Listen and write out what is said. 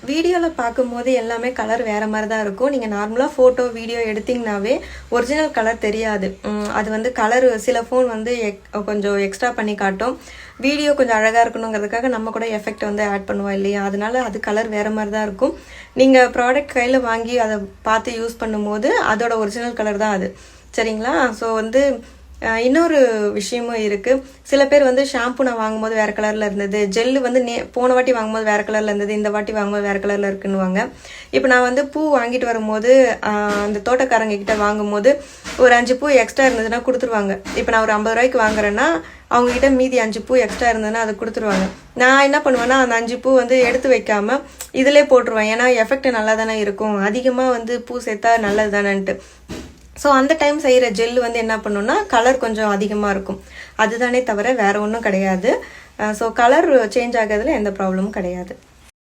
வீடியோவில் பார்க்கும்போது எல்லாமே கலர் வேறு மாதிரி தான் இருக்கும். நீங்கள் நார்மலாக ஃபோட்டோ வீடியோ எடுத்திங்கனாவே ஒரிஜினல் கலர் தெரியாது. அது வந்து கலர் சில ஃபோன் வந்து கொஞ்சம் எக்ஸ்ட்ரா பண்ணி காட்டும். வீடியோ கொஞ்சம் அழகாக இருக்கணுங்கிறதுக்காக நம்ம கூட எஃபெக்ட் வந்து ஆட் பண்ணுவோம் இல்லையா, அதனால அது கலர் வேறு மாதிரி தான் இருக்கும். நீங்கள் ப்ராடக்ட் கையில் வாங்கி அதை பார்த்து யூஸ் பண்ணும்போது அதோட ஒரிஜினல் கலர் தான் அது. சரிங்களா? ஸோ வந்து இன்னொரு விஷயமும் இருக்குது. சில பேர் வந்து ஷாம்பு நான் வாங்கும்போது வேறு கலரில் இருந்தது, ஜெல்லு வந்து போன வாட்டி வாங்கும்போது வேறு கலரில் இருந்தது, இந்த வாட்டி வாங்கும்போது வேறு கலரில் இருக்குன்னுவாங்க. இப்போ நான் வந்து பூ வாங்கிட்டு வரும்போது அந்த தோட்டக்காரங்க கிட்ட வாங்கும்போது ஒரு 5 பூ எக்ஸ்ட்ரா இருந்ததுன்னா கொடுத்துருவாங்க. இப்போ நான் ஒரு 50 ரூபாய்க்கு வாங்குறேன்னா அவங்ககிட்ட மீதி 5 பூ எக்ஸ்ட்ரா இருந்ததுன்னா அதை கொடுத்துருவாங்க. நான் என்ன பண்ணுவேன்னா அந்த 5 பூ வந்து எடுத்து வைக்காமல் இதிலே போட்டுருவேன். ஏன்னா எஃபெக்ட் நல்லா தானே இருக்கும், அதிகமாக வந்து பூ சேர்த்தா நல்லது தானேன்ட்டு. ஸோ அந்த டைம் செய்கிற ஜெல் வந்து என்ன பண்ணுன்னா கலர் கொஞ்சம் அதிகமாக இருக்கும். அதுதானே தவிர வேறு ஒன்றும் கிடையாது. ஸோ கலர் சேஞ்ச் ஆகிறதுல எந்த ப்ராப்ளமும் கிடையாது.